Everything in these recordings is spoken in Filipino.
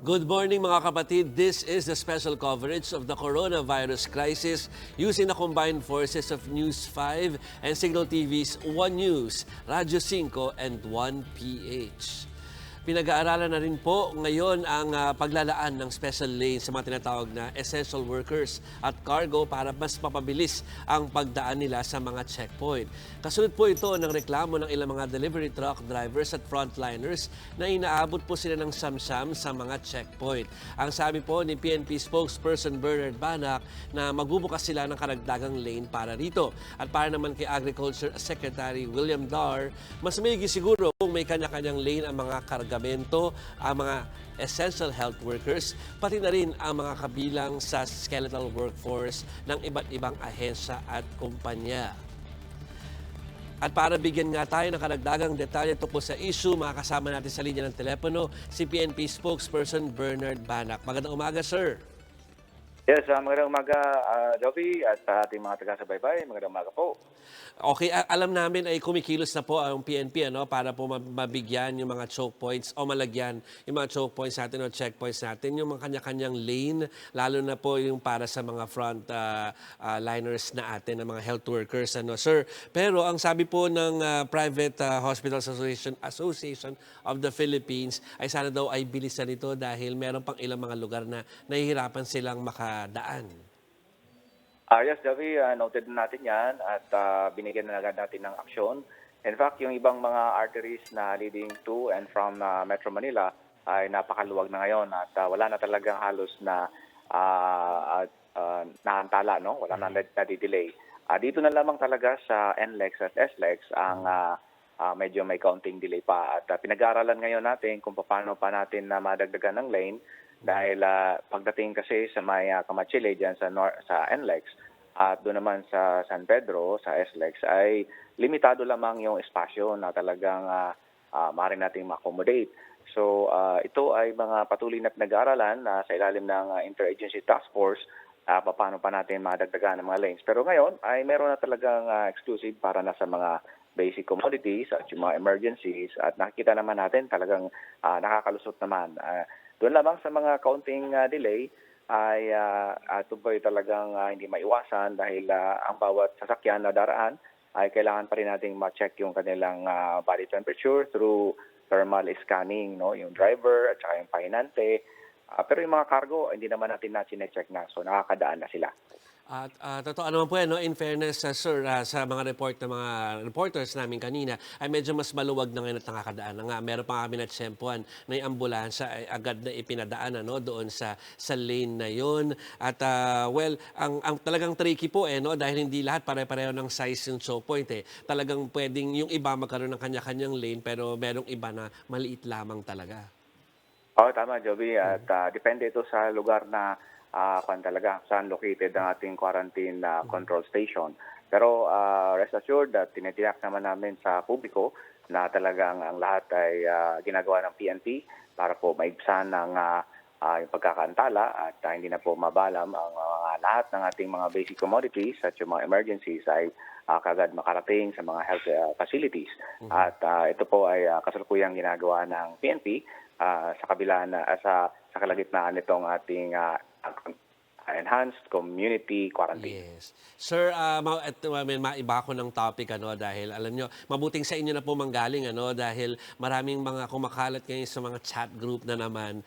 Good morning mga kapatid. This is the special coverage of the coronavirus crisis using the combined forces of News 5 and Signal TV's One News, Radyo 5 and 1PH. Pinag-aaralan na rin po ngayon ang paglalaan ng special lane sa mga tinatawag na essential workers at cargo para mas mapabilis ang pagdaan nila sa mga checkpoint. Kasunod po ito ng reklamo ng ilang mga delivery truck drivers at frontliners na inaabot po sila ng samsam sa mga checkpoint. Ang sabi po ni PNP spokesperson Bernard Banac na magbubukas sila ng karagdagang lane para rito. At para naman kay Agriculture Secretary William Dar, mas maigi siguro kung may kanya-kanyang lane ang mga kargamento, ang mga essential health workers, pati na rin ang mga kabilang sa skeletal workforce ng iba't ibang ahensya at kumpanya. At para bigyan nga tayo ng karagdagang detalye tungkol sa issue, makakasama natin sa linya ng telepono si PNP spokesperson Bernard Banac. Magandang umaga, sir. Yes, magandang umaga, Jovi, at sa ating mga taga-subaybay. Magandang umaga po. Okay, alam namin ay kumikilos na po ang PNP para po mabigyan yung mga choke points o malagyan yung mga choke points natin o checkpoints natin, yung mga kanya-kanyang lane, lalo na po yung para sa mga front liners na atin, ng mga health workers. Sir, pero ang sabi po ng Private Hospitals Association of the Philippines ay sana daw ay bilisan ito dahil meron pang ilang mga lugar na nahihirapan silang makadaan. Yes, Javi, noted na natin yan at binigyan na agad natin ng aksyon. In fact, yung ibang mga arteries na leading to and from Metro Manila ay napakaluwag na ngayon at wala na talagang halos na naantala, no? Wala na nadidelay. Dito na lamang talaga sa NLEX at SLEX ang medyo may counting delay pa. At pinag-aaralan ngayon natin kung paano pa natin na madagdagan ng lane. Dahil pagdating kasi sa may Kamachile dyan sa NLEX at doon naman sa San Pedro, sa SLEX, ay limitado lamang yung espasyo na talagang maaari nating ma-accommodate. So ito ay mga patuloy na pinag-aaralan sa ilalim ng Interagency Task Force paano pa natin madagdagan ng mga lanes. Pero ngayon ay meron na talagang exclusive para na sa mga basic commodities at yung mga emergencies at nakikita naman natin talagang nakakalusot naman. Doon lamang sa mga counting delay ay ito po talagang hindi maiwasan dahil ang bawat sasakyan na daraan ay kailangan pa rin nating ma-check yung kanilang body temperature through thermal scanning, no? Yung driver at saka yung pahinante. Pero yung mga cargo, hindi naman natin na-check na, so nakakadaan na sila. At totoo naman po in fairness, sir, sa mga mga reporters namin kanina, ay medyo mas maluwag na ngayon at nakakadaan na nga. Meron pa kami natsempuan na yung ambulansya ay agad na ipinadaan doon sa lane na yon. At ang talagang tricky po dahil hindi lahat pare-pareho ng size yung choke point. Talagang pwedeng yung iba magkaroon ng kanya-kanyang lane pero merong iba na maliit lamang talaga. Tama, Joby. At depende ito sa lugar na talaga saan located ang ating quarantine control station. Pero rest assured that tinitiyak naman namin sa publiko na talagang ang lahat ay ginagawa ng PNP para po maibsan ng yung pagkakaantala at hindi na po mabalam ang lahat ng ating mga basic commodities at yung mga emergencies ay kagad makarating sa mga health facilities. At ito po ay kasalukuyang ginagawa ng PNP sa kabila na sa kalagitnaan nitong ating enhanced community quarantine. Yes. Sir, maiba ko ng topic dahil alam nyo, mabuting sa inyo na po manggaling dahil maraming mga kumakalat ngayon sa mga chat group na naman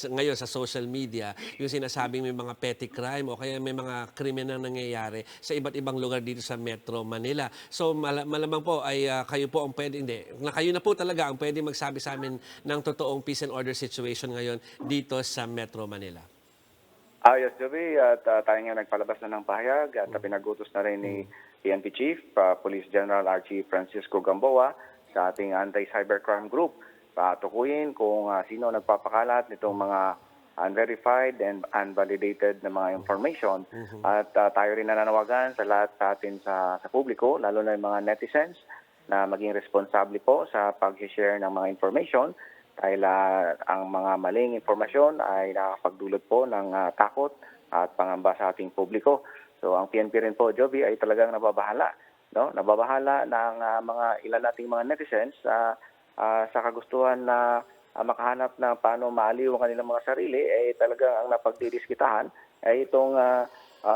ngayon sa social media, yung sinasabing may mga petty crime o kaya may mga krimen na nangyayari sa iba't ibang lugar dito sa Metro Manila. So malamang po ay kayo po ang pwede, kayo na po talaga ang pwede magsabi sa amin ng totoong peace and order situation ngayon dito sa Metro Manila. Yes, Joby, at tayo nga nagpalabas na ng pahayag at pinagutos na rin ni PNP Chief, Police General Archie Francisco Gamboa sa ating anti-cybercrime group. Tukuyin kung sino nagpapakalat nitong mga unverified and unvalidated na mga information. At tayo rin nananawagan sa lahat sa atin sa publiko, lalo na yung mga netizens, na maging responsable po sa pag-share ng mga information dahil ang mga maling impormasyon ay nakakapagdulot po ng takot at pangamba sa ating publiko. So ang PNP rin po, Joby, ay talagang nababahala. Nababahala ng mga ilan nating mga netizens sa kagustuhan na makahanap na paano maaliw ang kanilang mga sarili, talagang ang napagdidiskitahan ay itong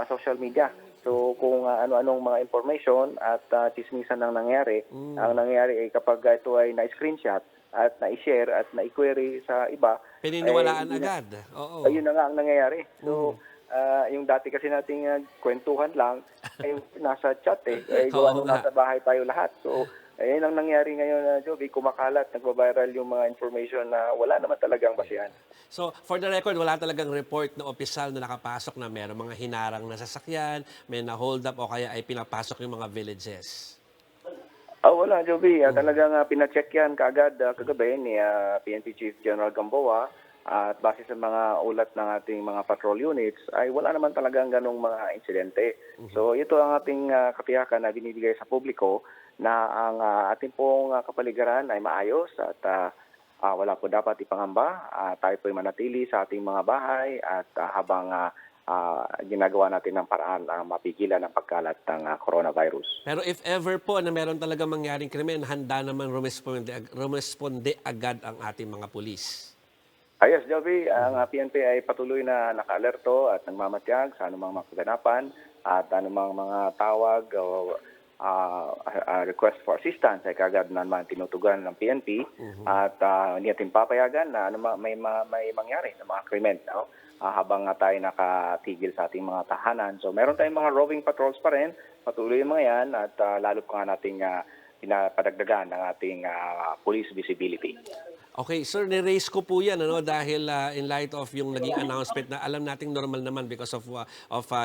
social media. So kung ano-anong mga information at chismisan ng nangyari, ang nangyari ay kapag ito ay na-screenshot at na-share at na-query sa iba, Pininiwalaan hindi na, agad. Oo. ayun na nga ang nangyayari. So yung dati kasi nating kwentuhan lang, ay nasa chat gawa Oo nung nga. nasa bahay tayo lahat. So ayun ang nangyari ngayon, Joby, kumakalat, nagba-viral yung mga information na wala naman talagang basihan. So, for the record, wala talagang report na opisyal na nakapasok na meron mga hinarang na sasakyan, may na-hold up o kaya ay pinapasok yung mga villages. Wala, Joby. Talagang pina-check yan kaagad kagabi ni PNP Chief General Gamboa at base sa mga ulat ng ating mga patrol units ay wala naman talagang ganong mga insidente. So ito ang ating katiyakan na binibigay sa publiko na ang ating pong kapaligiran ay maayos at wala po dapat ipangamba. Tayo po ay manatili sa ating mga bahay at habang ginagawa natin ng paraan na mapigilan ang pagkalat ng coronavirus. Pero if ever po na meron talaga mangyaring krimen, handa naman rumesponde agad ang ating mga pulis. Yes, Joby, ang PNP ay patuloy na naka-alerto at nagmamatyag sa anumang mga kaganapan at anumang mga tawag o request for assistance ay kagad naman tinutugan ng PNP at hindi natin papayagan na may mangyari na mga krimen habang tayo nakatigil sa ating mga tahanan. So meron tayong mga roving patrols pa rin, patuloy yung mga yan at lalo pa nga nating pinapadagdagan ng ating police visibility. Okay, sir, ni-raise ko po yan dahil in light of yung naging announcement na alam nating normal naman because of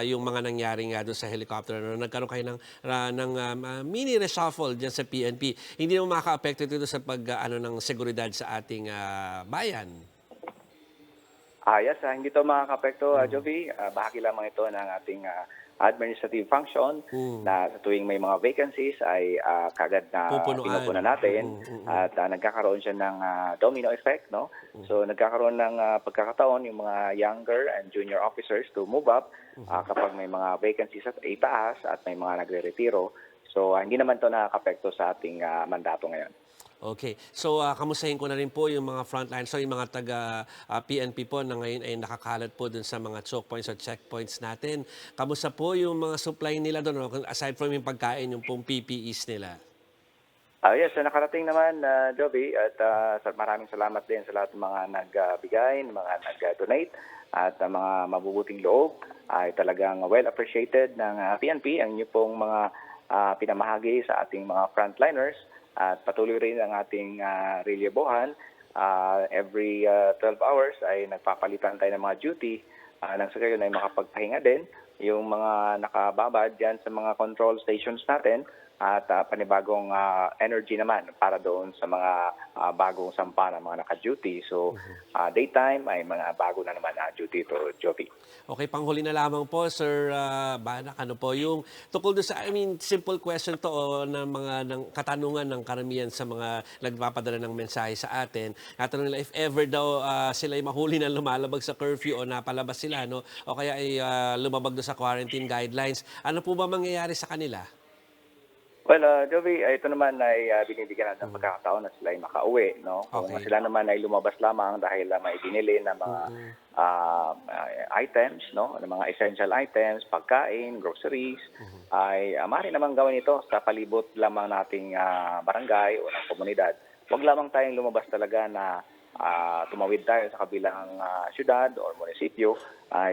yung mga nangyari nga doon sa helicopter. Nagkaroon kayo ng mini reshuffle dyan sa PNP. Hindi naman makaka-apekto ito sa ng seguridad sa ating bayan. Yes, hindi ito makaka-apekto, Jovi. Bahagi lamang ito ng ating administrative function na sa tuwing may mga vacancies ay kagad na pinupunan natin at nagkakaroon siya ng domino effect, no? So nagkakaroon ng pagkakataon yung mga younger and junior officers to move up kapag may mga vacancies at itaas at may mga nagre-retiro. So hindi naman ito nakaka-apekto sa ating mandato ngayon. Okay. So, kamustahin ko na rin po yung mga frontline. So, yung mga taga-PNP po na ngayon ay nakakalat po dun sa mga choke points o checkpoints natin. Kamusta po yung mga supply nila doon? Aside from yung pagkain, yung pong PPEs nila? Yes, nakarating naman, Joby, at maraming salamat din sa lahat ng mga nagbigay, mga nag-donate, at mga mabubuting loob ay talagang well appreciated ng PNP ang inyo pong mga pinamahagi sa ating mga frontliners. At patuloy rin ang ating relievohan. Every 12 hours ay nagpapalitan tayo ng mga duty nang sa gayon ay makapagpahinga din yung mga nakababad dyan sa mga control stations natin at panibagong energy naman para doon sa mga bagong sampa ng mga naka-duty. So, daytime ay mga bago na naman duty to Joby. Okay, panghuli na lamang po, Sir Banak, ano po yung tungkol doon sa, simple question to ng katanungan ng karamihan sa mga nagpapadala ng mensahe sa atin. Natanong nila if ever daw sila ay mahuli na lumalabag sa curfew o napalabas sila, no? O kaya ay lumabag doon sa quarantine guidelines. Ano po ba mangyayari sa kanila? Well, Joby, ito naman ay binibigyan natin ng pagkakataon na sila ay makauwi, no? Kung Okay. sila naman ay lumabas lamang dahil may binili na mga items, no? Ng mga essential items, pagkain, groceries, ay maaari naman gawin ito sa palibot lamang nating barangay o ng komunidad. Huwag lamang tayong lumabas talaga na tumawid tayo sa kabilang syudad o munisipyo.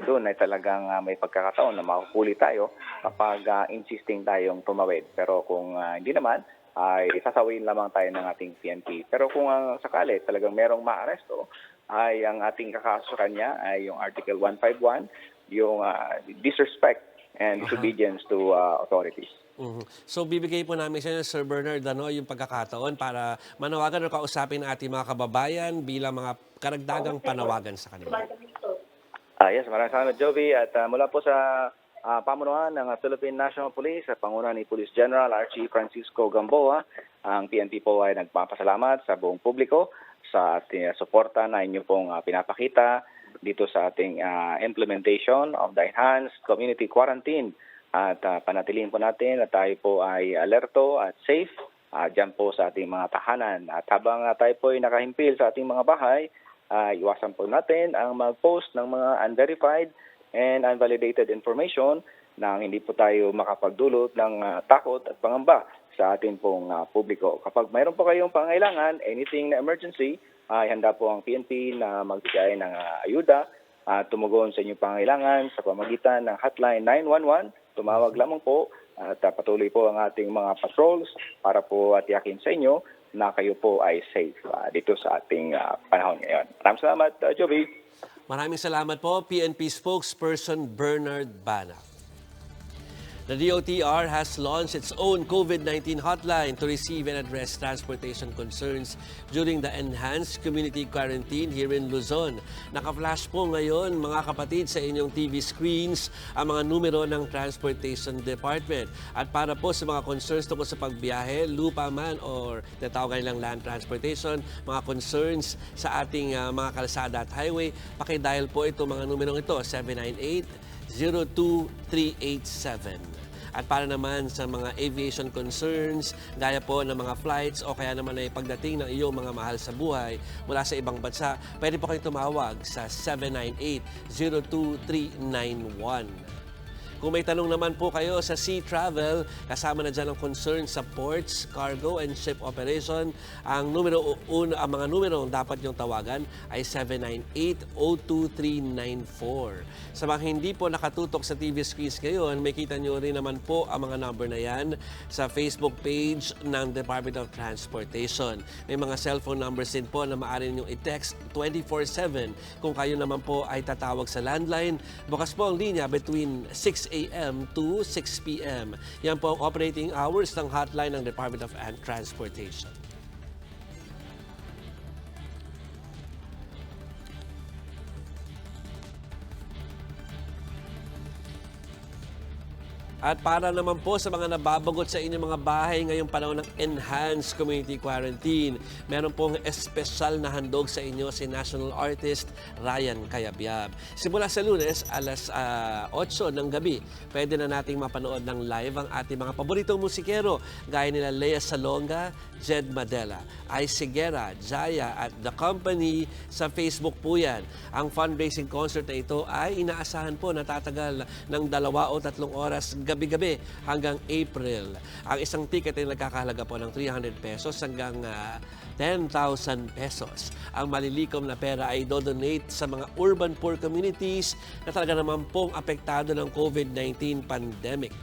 Doon ay talagang may pagkakataon na makukuli tayo kapag insisting tayong tumawid. Pero kung hindi naman, ay sasawiin lamang tayo ng ating PNP. Pero kung sakali talagang merong maaresto, ay ang ating kakasukan niya ay yung Article 151, yung disrespect and disobedience to authorities. So bibigay po namin sa inyo, Sir Bernard, yung pagkakataon para manawagan o kausapin ang ating mga kababayan bilang mga karagdagang panawagan sa kanila. Yes, maraming salamat, Joby. At mula po sa pamunuan ng Philippine National Police sa panguna ni Police General Archie Francisco Gamboa, ang PNP po ay nagpapasalamat sa buong publiko sa ating suporta na inyo pong pinapakita dito sa ating implementation of the enhanced community quarantine. At panatilihin po natin na tayo po ay alerto at safe dyan po sa ating mga tahanan. At habang tayo po ay nakahimpil sa ating mga bahay, iwasan po natin ang mag-post ng mga unverified and unvalidated information nang hindi po tayo makapagdulot ng takot at pangamba sa ating pong publiko. Kapag mayroon po kayong pangailangan, anything na emergency, ay handa po ang PNP na magbigay ng ayuda at tumugon sa inyong pangailangan sa pamagitan ng hotline 911. Tumawag lamang po at patuloy po ang ating mga patrols para po atiyakin sa inyo na kayo po ay safe dito sa ating panahon ngayon. Maraming salamat, Joby. Maraming salamat po, PNP spokesperson Bernard Bana. The DOTR has launched its own COVID-19 hotline to receive and address transportation concerns during the enhanced community quarantine here in Luzon. Naka-flash po ngayon, mga kapatid, sa inyong TV screens ang mga numero ng Transportation Department. At para po sa mga concerns tungkol sa pagbiyahe, lupa man or tatawag nilang land transportation, mga concerns sa ating mga kalsada at highway, pakidial po itong mga numerong ito, 798-02387. At para naman sa mga aviation concerns, gaya po ng mga flights o kaya naman ay pagdating ng iyong mga mahal sa buhay mula sa ibang bansa, pwede po kayong tumawag sa 798-02391. Kung may tanong naman po kayo sa sea travel, kasama na dyan ang concern sa ports, cargo, and ship operation, ang mga numero dapat niyong tawagan ay 798-02394. Sa mga hindi po nakatutok sa TV screens ngayon, may kita niyo rin naman po ang mga number na yan sa Facebook page ng Department of Transportation. May mga cellphone numbers din po na maaari ninyong i-text 24/7. Kung kayo naman po ay tatawag sa landline, bukas po ang linya between 6 a.m. to 6 p.m. Yan po ang operating hours ng hotline ng Department of Transportation. At para naman po sa mga nababagot sa inyong mga bahay ngayong panahon ng Enhanced Community Quarantine, meron pong espesyal na handog sa inyo si national artist Ryan Cayabyab. Simula sa Lunes, alas 8 ng gabi, pwede na nating mapanood ng live ang ating mga paboritong musikero gaya nila Lea Salonga, Jed Madela, Ice Guerra, Jaya at The Company sa Facebook po yan. Ang fundraising concert na ito ay inaasahan po na tatagal ng 2 o 3 oras gabi-gabi hanggang April. Ang isang ticket ay nagkakahalaga po ng 300 pesos hanggang 10,000 pesos. Ang malilikom na pera ay dodonate sa mga urban poor communities na talaga naman pong apektado ng COVID-19 pandemic.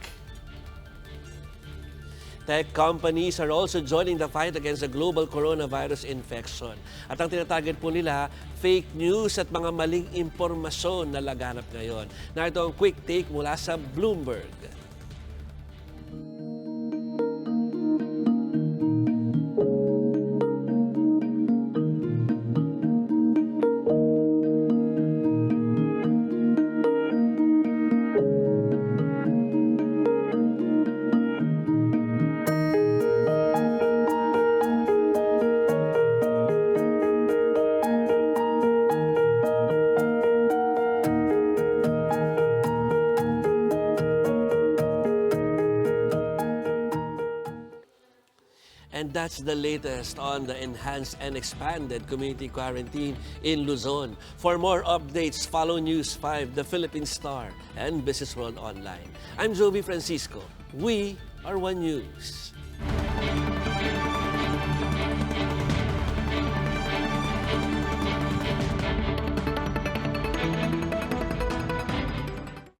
Tech companies are also joining the fight against the global coronavirus infection. At ang tinatarget po nila, fake news at mga maling impormasyon na laganap ngayon. Narito ang quick take mula sa Bloomberg. And that's the latest on the enhanced and expanded community quarantine in Luzon. For more updates, follow News 5, The Philippine Star, and Business World Online. I'm Joby Francisco. We are One News.